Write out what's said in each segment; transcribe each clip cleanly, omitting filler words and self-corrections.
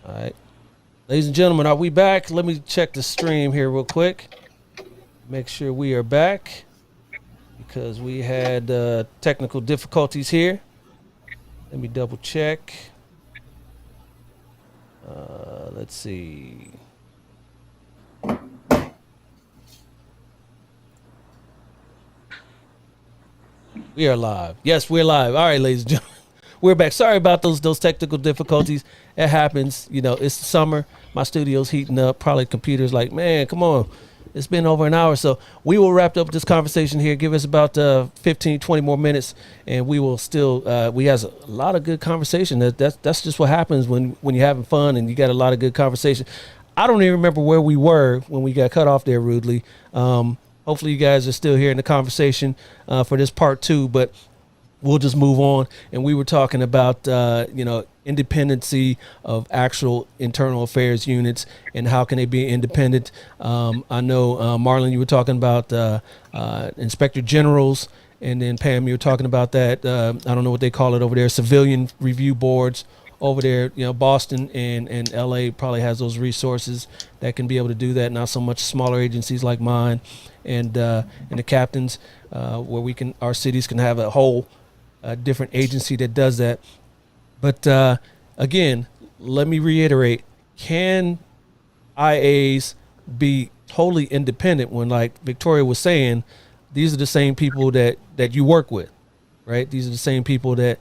All right. Ladies and gentlemen, are we back? Let me check the stream here real quick. Make sure we are back because we had technical difficulties here. Let me double check. Let's see. We are live. Yes, we're live. All right, ladies and gentlemen. We're back. Sorry about those technical difficulties. It happens. You know, it's the summer. My studio's heating up. Probably computers like, man, come on. It's been over an hour. So we will wrap up this conversation here. Give us about 15, 20 more minutes, and we will still, we has a lot of good conversation. That's just what happens when you're having fun and you got a lot of good conversation. I don't even remember where we were when we got cut off there rudely. Hopefully you guys are still here in the conversation for this part two, but we'll just move on. And we were talking about, independency of actual internal affairs units and how can they be independent. I know, Marlon, you were talking about inspector generals, and then Pam, you were talking about that. I don't know what they call it over there, civilian review boards over there. You know, Boston and LA probably has those resources that can be able to do that. Not so much smaller agencies like mine and the captains, where our cities can have a whole different agency that does that. But again, let me reiterate: can IAs be totally independent when, like Victoria was saying, these are the same people that you work with, right? These are the same people that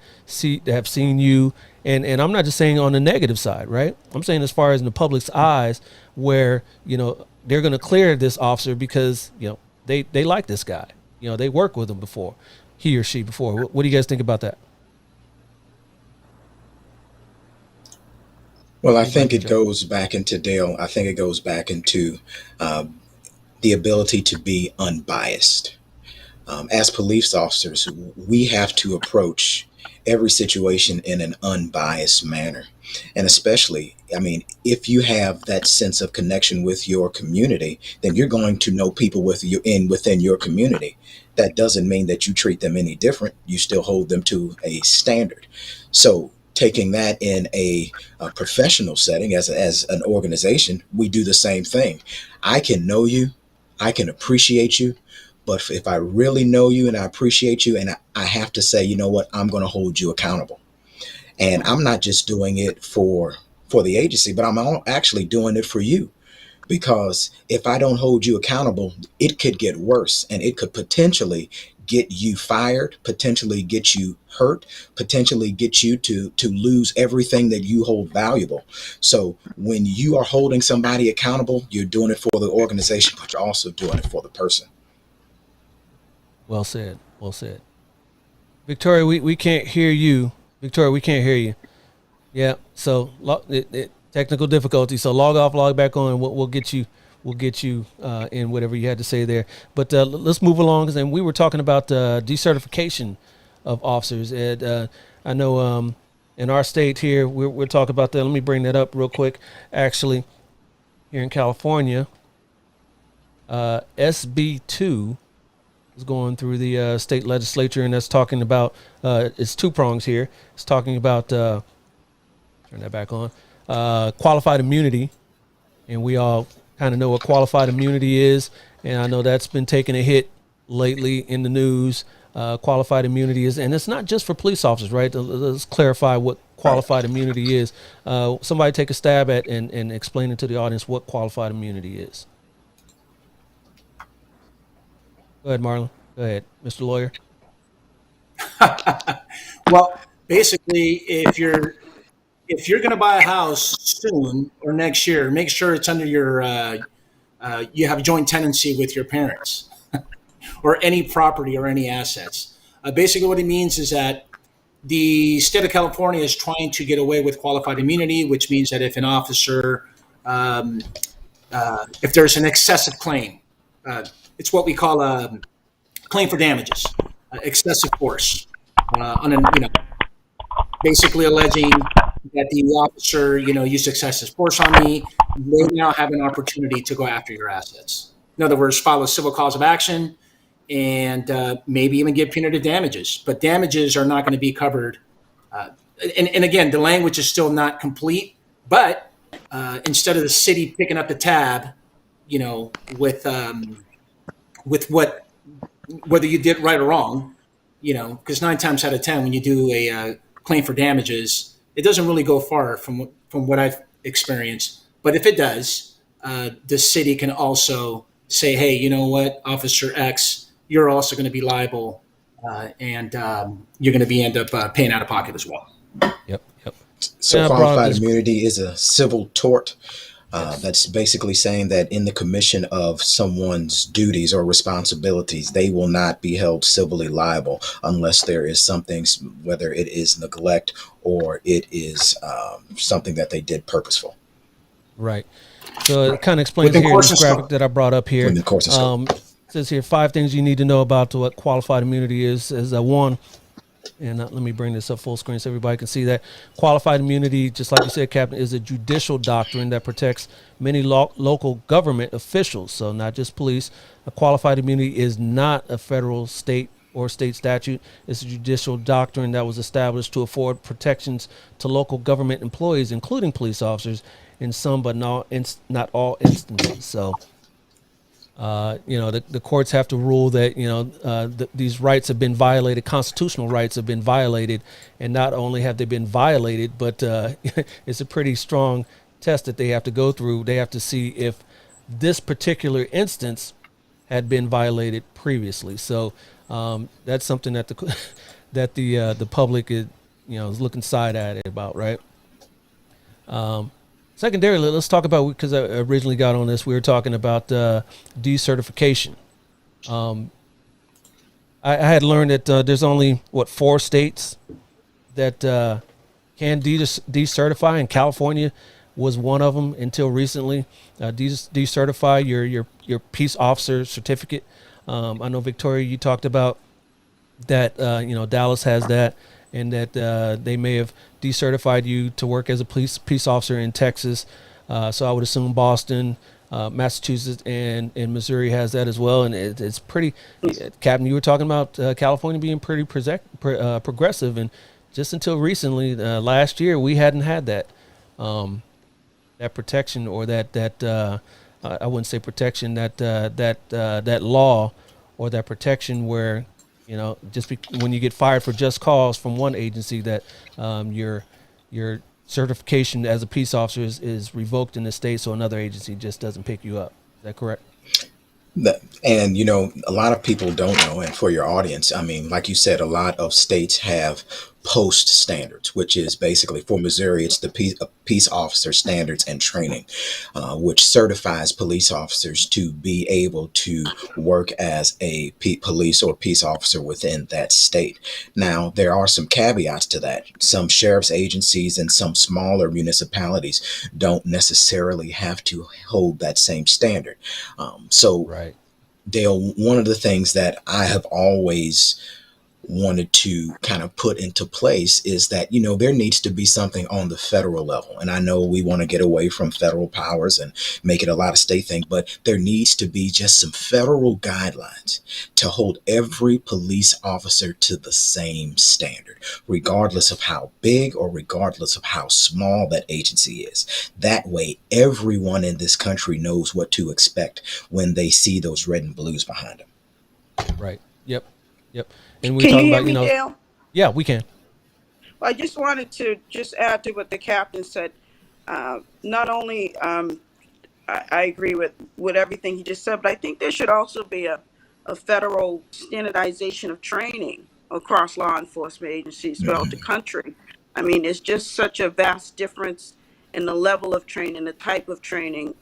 have seen you, and I'm not just saying on the negative side, right? I'm saying as far as in the public's eyes, where they're going to clear this officer because they like this guy, they work with him before, he or she before. What do you guys think about that? Well, I Anybody think can it jump. goes back into Dale. I think it goes back into the ability to be unbiased. As police officers, we have to approach every situation in an unbiased manner. And especially, I mean, if you have that sense of connection with your community, then you're going to know people within your community. That doesn't mean that you treat them any different. You still hold them to a standard. So taking that in a professional setting as an organization, we do the same thing. I can know you, I can appreciate you, but if I really know you and I appreciate you, and I have to say, you know what, I'm going to hold you accountable. And I'm not just doing it for the agency, but actually doing it for you. Because if I don't hold you accountable, it could get worse, and it could potentially get you fired, potentially get you hurt, potentially get you to lose everything that you hold valuable. So when you are holding somebody accountable, you're doing it for the organization, but you're also doing it for the person. Well said. Well said. Victoria, we can't hear you. Victoria, we can't hear you. Yeah. So technical difficulty. So log off, log back on, and we'll get you. We'll get you in whatever you had to say there. But let's move along. And we were talking about decertification of officers. And I know in our state here, we're talking about that. Let me bring that up real quick. Actually, here in California, SB2 is going through the state legislature, and that's talking about it's two prongs here. It's talking about turn that back on qualified immunity, and we all kind of know what qualified immunity is, and I know that's been taking a hit lately in the news. Qualified immunity is, and it's not just for police officers, right? Let's clarify what Right. qualified immunity is. Somebody take a stab at and explain it to the audience what qualified immunity is. Go ahead, Marlon. Go ahead, Mr. Lawyer. Well, basically, if you're going to buy a house soon or next year, make sure it's under your you have joint tenancy with your parents or any property or any assets. Basically, what it means is that the state of California is trying to get away with qualified immunity, which means that if an officer, if there's an excessive claim, uh, it's what we call a claim for damages, excessive force, on an basically alleging that the officer, used excessive force on me. They now have an opportunity to go after your assets. In other words, file a civil cause of action and maybe even get punitive damages. But damages are not going to be covered. And again, the language is still not complete, but instead of the city picking up the tab, with what whether you did right or wrong, because 9 times out of 10, when you do a claim for damages, it doesn't really go far from what I've experienced. But if it does, the city can also say, hey, you know what, Officer X, you're also going to be liable, and you're going to be end up paying out of pocket as well. Yep. Yep. So And I brought up qualified this. immunity is a civil tort. Yes. That's basically saying that in the commission of someone's duties or responsibilities, they will not be held civilly liable unless there is something, whether it is neglect or it is something that they did purposeful. Right. So it kind of explains Within here in course this and graphic scope. that I brought up here. Within the course of scope. It says here 5 things you need to know about what qualified immunity is. As one, and let me bring this up full screen so everybody can see that. Qualified immunity, just like you said, Captain, is a judicial doctrine that protects many local government officials, so not just police. A qualified immunity is not a federal, state, or state statute. It's a judicial doctrine that was established to afford protections to local government employees, including police officers, in some but not all instances. So the courts have to rule that these rights have been violated, constitutional rights have been violated, and not only have they been violated, but it's a pretty strong test that they have to go through. They have to see if this particular instance had been violated previously. So that's something that the public is looking side at it about, right? Secondarily, let's talk about, because I originally got on this, we were talking about decertification. I had learned that there's only, 4 states that can decertify, and California was one of them until recently. Decertify your peace officer certificate. I know, Victoria, you talked about that, Dallas has that, and that they may have decertified you to work as a peace officer in Texas. So I would assume Boston, Massachusetts, and Missouri has that as well. And it's pretty, Captain, you were talking about California being pretty progressive. And just until recently, last year, we hadn't had that protection, or that I wouldn't say protection, that law, or that protection where, when you get fired for just cause from one agency, that your certification as a peace officer is revoked in the state, so another agency just doesn't pick you up. Is that correct? And a lot of people don't know, and for your audience, I mean, like you said, a lot of states have post standards, which is basically, for Missouri, it's the peace officer standards and training, which certifies police officers to be able to work as a police or peace officer within that state. Now, there are some caveats to that. Some sheriff's agencies and some smaller municipalities don't necessarily have to hold that same standard. Right. Dale, one of the things that I have always wanted to kind of put into place is that, there needs to be something on the federal level. And I know we want to get away from federal powers and make it a lot of state thing, but there needs to be just some federal guidelines to hold every police officer to the same standard, regardless of how big or regardless of how small that agency is. That way, everyone in this country knows what to expect when they see those red and blues behind them. Right. Yep. And we Can you talk hear about, me, Dale? yeah, we can. Well, I just wanted to just add to what the captain said. Not only I agree with everything he just said, but I think there should also be a federal standardization of training across law enforcement agencies throughout the country. I mean, it's just such a vast difference in the level of training, the type of training,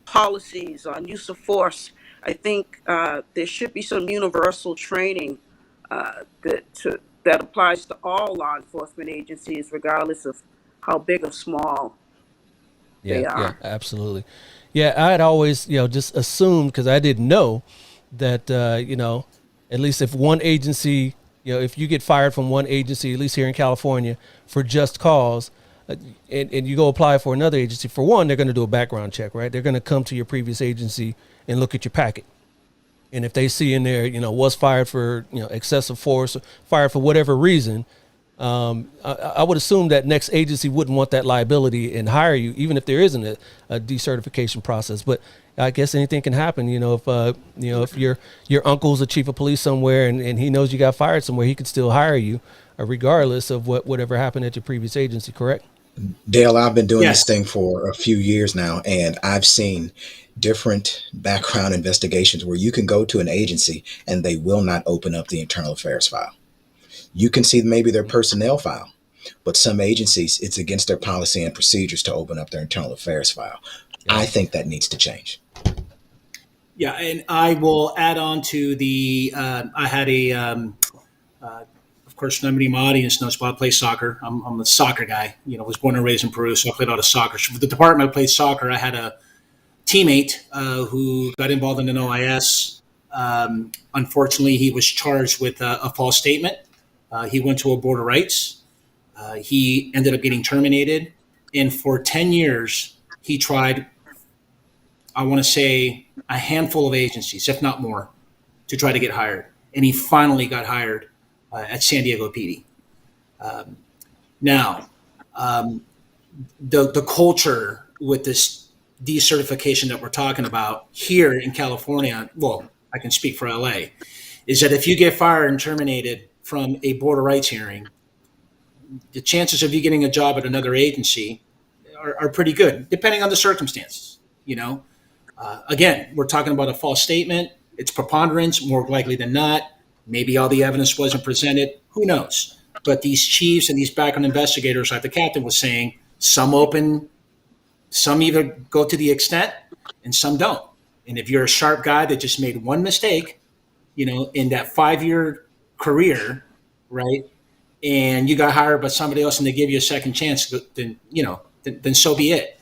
policies on use of force. I think there should be some universal training that applies to all law enforcement agencies, regardless of how big or small they are. Yeah, absolutely. Yeah, I had always, just assumed, because I didn't know that, at least if one agency, if you get fired from one agency, at least here in California, for just cause, and you go apply for another agency, for one, they're going to do a background check, right? They're going to come to your previous agency and look at your packet. And if they see in there, was fired for, excessive force, fired for whatever reason, I would assume that next agency wouldn't want that liability and hire you, even if there isn't a decertification process. But I guess anything can happen. If your uncle's a chief of police somewhere and he knows you got fired somewhere, he could still hire you, regardless of whatever happened at your previous agency. Correct? Dale, I've been doing this Yes. thing for a few years now, and I've seen different background investigations where you can go to an agency and they will not open up the internal affairs file. You can see maybe their personnel file, but some agencies, it's against their policy and procedures to open up their internal affairs file. I think that needs to change. Yeah, and I will add on to the. I had of course, nobody in my audience knows, but I play soccer. I'm a soccer guy. Was born and raised in Peru, so I played a lot of soccer. So for the department I played soccer, I had a teammate who got involved in an OIS. Unfortunately, he was charged with a false statement. He went to a board of rights. He ended up getting terminated, and for 10 years, he tried. I want to say a handful of agencies, if not more, to try to get hired. And he finally got hired at San Diego PD. Now, the culture with this decertification that we're talking about here in California, well, I can speak for LA, is that if you get fired and terminated from a board of rights hearing, the chances of you getting a job at another agency are pretty good, depending on the circumstances. Again, we're talking about a false statement. It's preponderance, more likely than not. Maybe all the evidence wasn't presented. Who knows? But these chiefs and these background investigators, like the captain was saying, some open, some either go to the extent and some don't. And if you're a sharp guy that just made one mistake, in that 5-year career, right, and you got hired by somebody else and they give you a second chance, then so be it.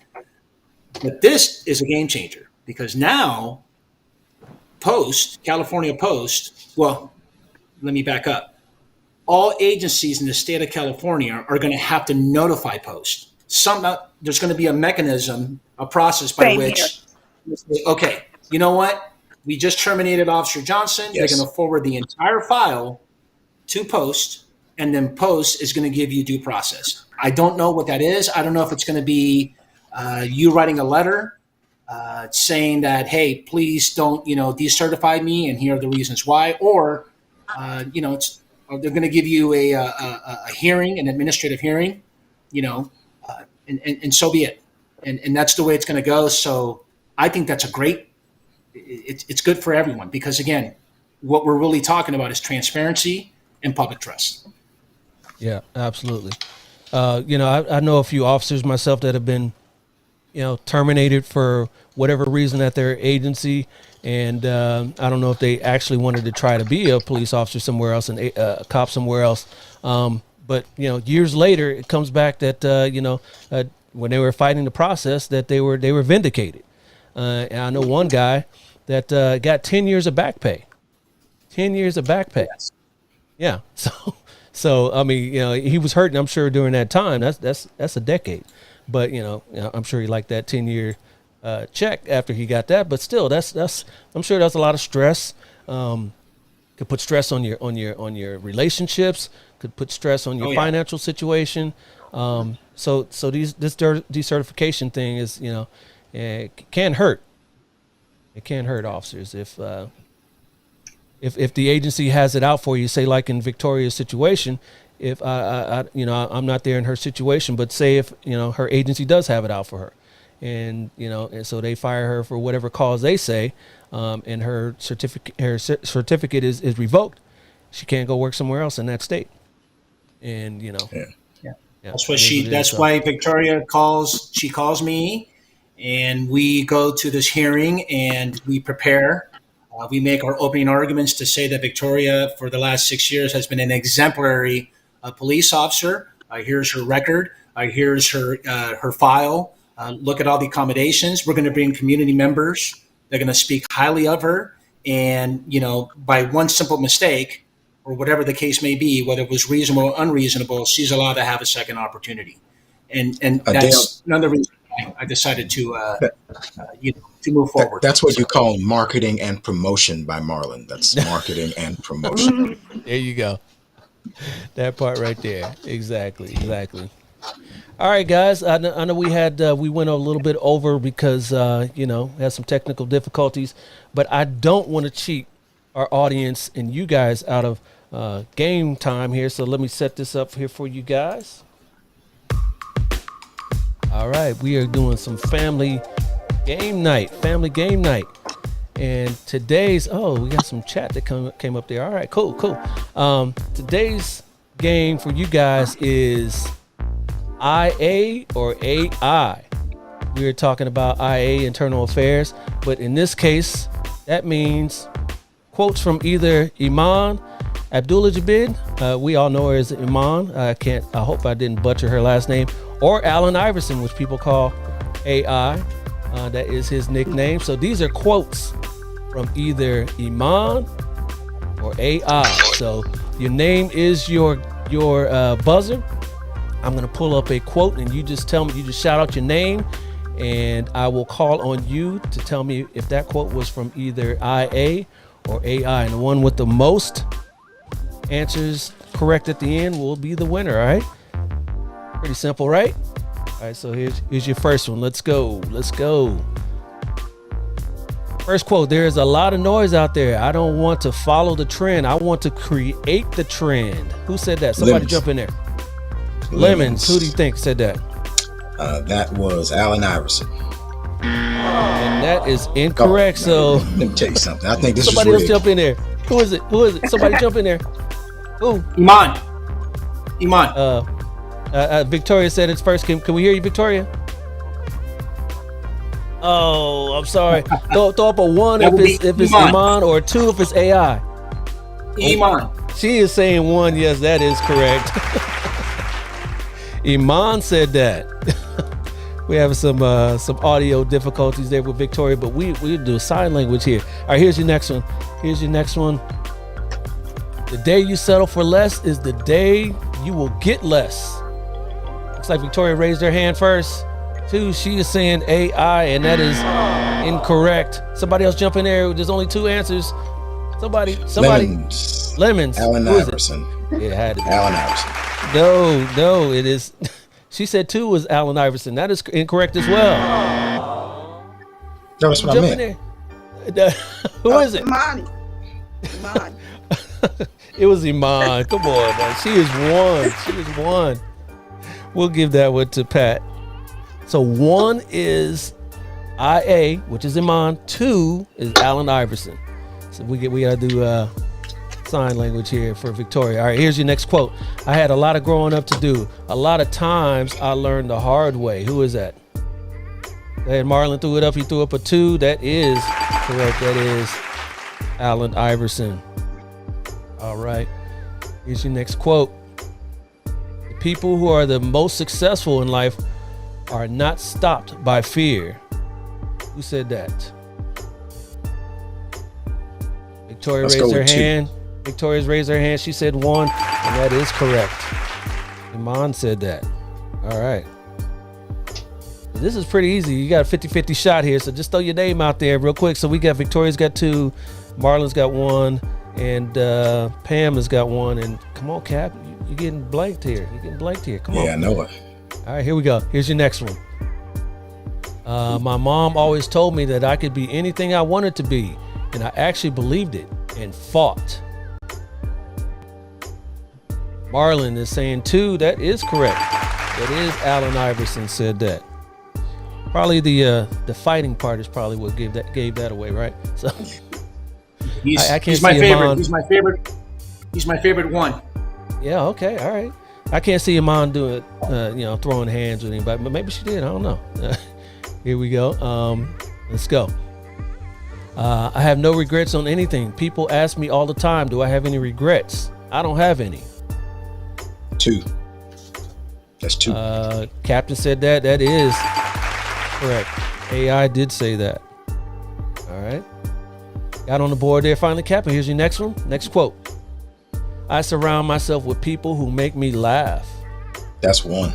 But this is a game changer because now California Post, well, let me back up. All agencies in the state of California are going to have to notify Post. There's going to be a mechanism, a process by Same which, okay, you know what? We just terminated Officer Johnson. Yes. They're going to forward the entire file to Post, and then Post is going to give you due process. I don't know what that is. I don't know if it's going to be you writing a letter saying that, hey, please don't, decertify me, and here are the reasons why, or they're going to give you a hearing, an administrative hearing, and so be it. And that's the way it's going to go. So I think that's it's good for everyone because, again, what we're really talking about is transparency and public trust. Yeah, absolutely. I know a few officers myself that have been, terminated for whatever reason at their agency. And I don't know if they actually wanted to try to be a police officer somewhere else and a cop somewhere else. But years later, it comes back that, when they were fighting the process, that they were vindicated. And I know one guy that got 10 years of back pay. 10 years of back pay. Yes. Yeah. So I mean, he was hurting, I'm sure, during that time. That's a decade. But I'm sure he liked that 10-year check after he got that. But still, that's I'm sure that's a lot of stress. Could put stress on your relationships. Could put stress on your financial situation. So this decertification thing is it can hurt. It can hurt officers if the agency has it out for you. Say like in Victoria's situation, if I'm not there in her situation, but say if her agency does have it out for her, and so they fire her for whatever cause they say, and her certificate is revoked, she can't go work somewhere else in that state, and That's why Victoria calls me, and we go to this hearing and we prepare. We make our opening arguments to say that Victoria, for the last 6 years, has been an exemplary police officer. Here's her record. Here's her file. Look at all the accommodations. We're going to bring community members. They're going to speak highly of her. And, by one simple mistake, or whatever the case may be, whether it was reasonable or unreasonable, she's allowed to have a second opportunity. And that's another reason I decided to move forward. That's what you call marketing and promotion by Marlon. That's marketing and promotion. There you go. That part right there. Exactly. Exactly. All right, guys. I know we went a little bit over because had some technical difficulties, but I don't want to cheat our audience and you guys out of game time here. So let me set this up here for you guys. All right, we are doing some family game night, and today's we got some chat that came up there. All right, cool. Today's game for you guys is IA or AI. We were talking about IA, internal affairs, but in this case, that means quotes from either Iman Abdullah-Jabid, we all know her as Iman. I hope I didn't butcher her last name, or Allen Iverson, which people call AI. That is his nickname. So these are quotes from either Iman or AI. So your name is your buzzer. I'm gonna pull up a quote, and you just shout out your name, and I will call on you to tell me if that quote was from either IA or AI. And the one with the most answers correct at the end will be the winner. All right, pretty simple, right? All right, so here's your first one. Let's go. First quote: there is a lot of noise out there. I don't want to follow the trend. I want to create the trend. Who said that? Somebody jump in there. Lemons. Who do you think said that? That was Allen Iverson. And that is incorrect. So let me tell you something. I think this somebody was else jump in there. Who is it? Somebody jump in there. Who? Iman. Victoria said it's first. Can we hear you, Victoria? Oh, I'm sorry. throw up a 1 if it's Iman, or a 2 if it's AI. Iman. She is saying 1. Yes, that is correct. Iman said that. We have some audio difficulties there with Victoria, but we do sign language here. All right, here's your next one. The day you settle for less is the day you will get less. Looks like Victoria raised her hand first. 2, she is saying AI, and that is incorrect. Somebody else jump in there. There's only 2 answers. Somebody. Lemons. Allen Iverson. It had to be. Allen Iverson. No, it is. She said 2 was Allen Iverson. That is incorrect as well. No, that's what I meant. Who is it? Iman. It was Iman. Come on, man. She is 1. We'll give that one to Pat. So 1 is IA, which is Iman. 2 is Allen Iverson. So we gotta do sign language here for Victoria. All right, here's your next quote. I had a lot of growing up to do. A lot of times I learned the hard way. Who is that? Go ahead, Marlon threw it up. He threw up a 2. That is correct. That is Allen Iverson. All right, here's your next quote. The people who are the most successful in life are not stopped by fear. Who said that? Victoria raised her hand. Victoria's raised her hand. She said 1, and that is correct. Iman said that. All right. This is pretty easy. You got a 50-50 shot here, so just throw your name out there real quick. So we got Victoria's got 2, Marlon's got 1, and Pam has got 1. And come on, Cap, you're getting blanked here. Come on. Yeah, I know it. All right, here we go. Here's your next one. My mom always told me that I could be anything I wanted to be, and I actually believed it and fought. Marlon is saying 2. That is correct. That is Allen Iverson said that. Probably the fighting part is probably what gave that away, right? So he's my favorite. He's my favorite 1. Yeah. Okay. All right. I can't see Iman doing it, throwing hands with anybody, but maybe she did. I don't know. Here we go. Let's go. I have no regrets on anything. People ask me all the time, do I have any regrets? I don't have any. 2. That's 2. Captain said that. That is correct. AI did say that. All right. Got on the board there finally, Captain. Here's your next one. Next quote. I surround myself with people who make me laugh. That's 1.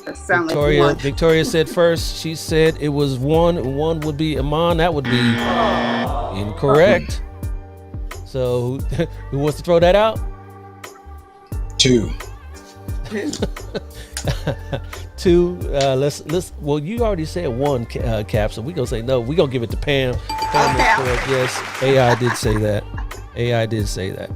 That sounds like 1. Victoria said first. She said it was 1. 1 would be Iman. That would be incorrect. So who wants to throw that out? Two. Two. Two. Let's. Well, you already said one, Cap. So we gonna say no. We gonna give it to Pam. Pam is Okay. correct. Yes, AI did say that. AI did say that.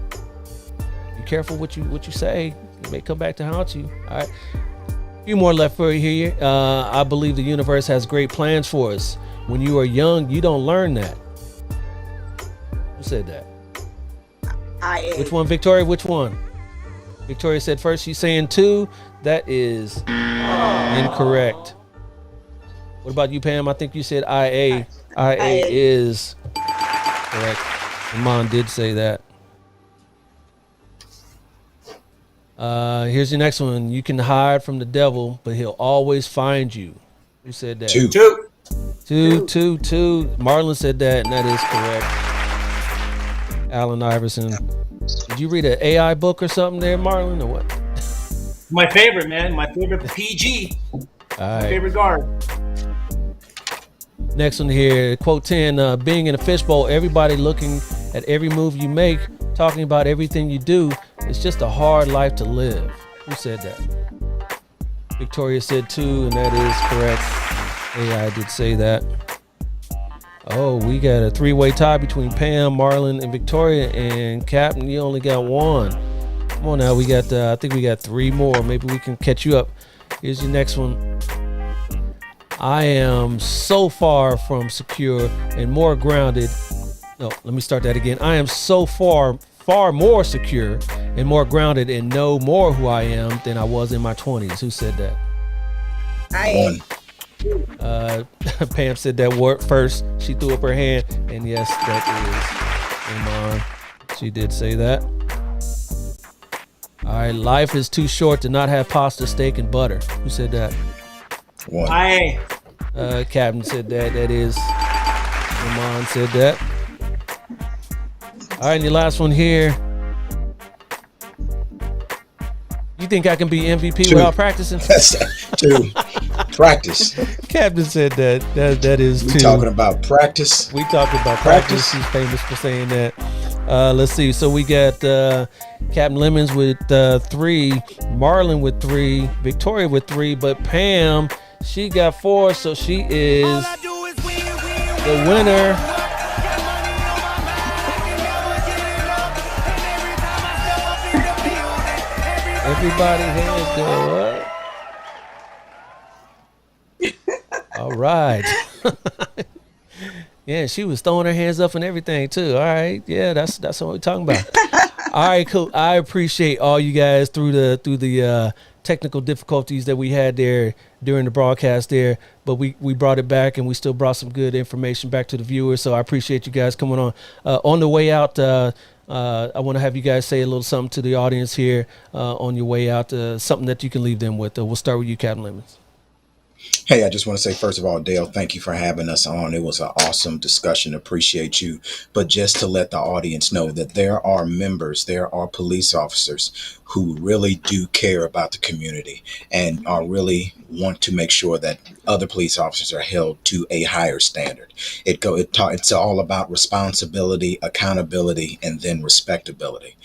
Be careful what you say. It may come back to haunt you. All right. A few more left for you here. I believe the universe has great plans for us. When you are young, you don't learn that. Who said that? IA. Which one, Victoria? Which one? Victoria said first. She's saying two. That is incorrect. What about you, Pam? I think you said IA. IA IA. is correct. Iman did say that. Here's your next one. You can hide from the devil, but he'll always find you. Who said that? Two. Two. Two. Marlon said that, and that is correct. Allen Iverson. Did you read an AI book or something there, Marlon, or what? My favorite, man. My favorite PG. All My right. favorite guard. Next one here, quote 10, being in a fishbowl, everybody looking at every move you make, talking about everything you do. It's just a hard life to live. Who said that? Victoria said two, and that is correct. AI did say that. Oh, we got a three-way tie between Pam, Marlon, and Victoria, and Captain, you only got one. Come on now, we got, I think we got three more. Maybe we can catch you up. Here's your next one. I am so far from secure and more grounded. No, let me start that again. I am so far more secure and more grounded and know more who I am than I was in my 20s. Who said that? IA. One. Pam said that word first. She threw up her hand, and yes, that is Iman. She did say that. All right, life is too short to not have pasta, steak, and butter. Who said that? One. Captain said that. That is Iman said that. All right, and your last one here. You think I can be MVP Two. without practicing? That's two. Practice. Captain said that. That is We two. talking about practice. We talking about practice. He's famous for saying that. Let's see. So we got Captain Lemons with 3, Marlon with 3, Victoria with 3, but Pam, she got 4, so she is the winner. Everybody hands go up. All right. Yeah, she was throwing her hands up and everything too. All right, yeah, that's what we're talking about. All right, cool. I appreciate all you guys through the technical difficulties that we had there during the broadcast there, but we brought it back and we still brought some good information back to the viewers. So I appreciate you guys coming on. On the way out, I want to have you guys say a little something to the audience here on your way out, something that you can leave them with. We'll start with you, Captain Lemons. Hey, I just want to say, first of all, Dale, thank you for having us on. It was an awesome discussion. Appreciate you. But just to let the audience know that there are members, there are police officers who really do care about the community and are really want to make sure that other police officers are held to a higher standard. It's all about responsibility, accountability, and then respectability.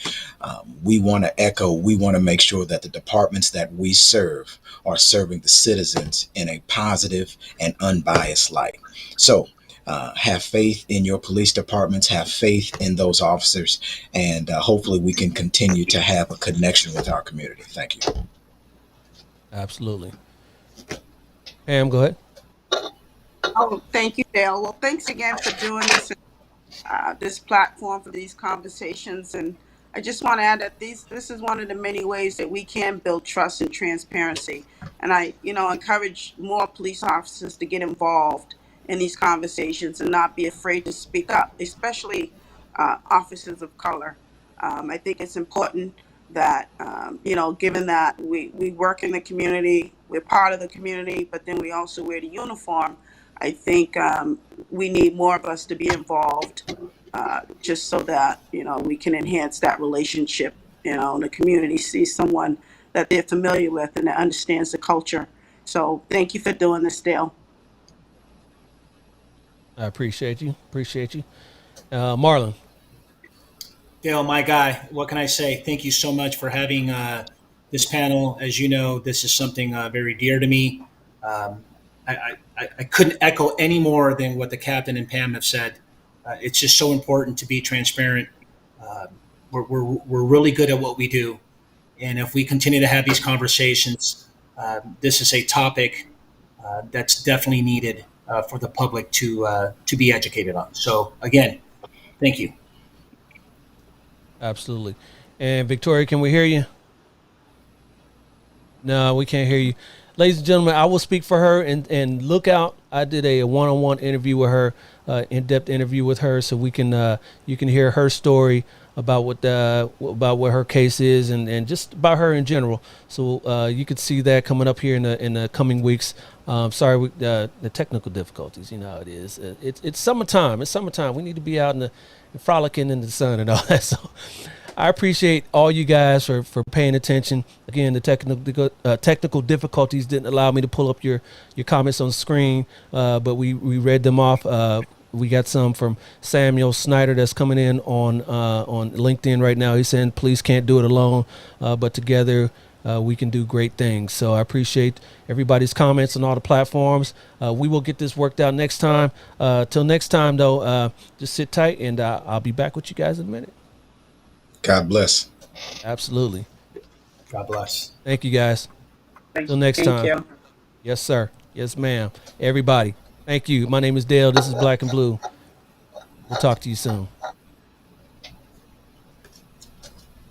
We want to make sure that the departments that we serve are serving the citizens in a positive and unbiased light. So have faith in your police departments, have faith in those officers, and hopefully we can continue to have a connection with our community. Thank you. Absolutely. Pam, go ahead. Oh, thank you, Dale. Well, thanks again for doing this platform for these conversations. And I just want to add that this is one of the many ways that we can build trust and transparency. And I, encourage more police officers to get involved in these conversations and not be afraid to speak up, especially officers of color. I think it's important that, given that we work in the community, we're part of the community, but then we also wear the uniform. I think we need more of us to be involved, just so that we can enhance that relationship. And the community sees someone that they're familiar with and that understands the culture. So thank you for doing this, Dale. I appreciate you. Appreciate you. Marlon. Dale, my guy, what can I say? Thank you so much for having this panel. As you know, this is something very dear to me. Um, I couldn't echo any more than what the captain and Pam have said. It's just so important to be transparent. Um, we're really good at what we do. And if we continue to have these conversations, this is a topic that's definitely needed for the public to be educated on. So, again, thank you. Absolutely. And Victoria, can we hear you? No, we can't hear you. Ladies and gentlemen, I will speak for her and look out. I did a one-on-one interview with her, in-depth interview with her, so we can you can hear her story about what her case is and just about her in general. So you could see that coming up here in the coming weeks. Sorry, the technical difficulties. You know how it is. It's summertime. It's summertime. We need to be out in the frolicking in the sun and all that. So I appreciate all you guys for paying attention. Again, the technical difficulties didn't allow me to pull up your comments on the screen, but we read them off. We got some from Samuel Snyder that's coming in on LinkedIn right now. He's saying, please can't do it alone, but together we can do great things. So I appreciate everybody's comments on all the platforms. We will get this worked out next time. Till next time, though, just sit tight, and I'll be back with you guys in a minute. God bless. Absolutely. God bless. Thank you, guys. Till next time. Thank you. Yes, sir. Yes, ma'am. Everybody, thank you. My name is Dale. This is Black and Blue. We'll talk to you soon.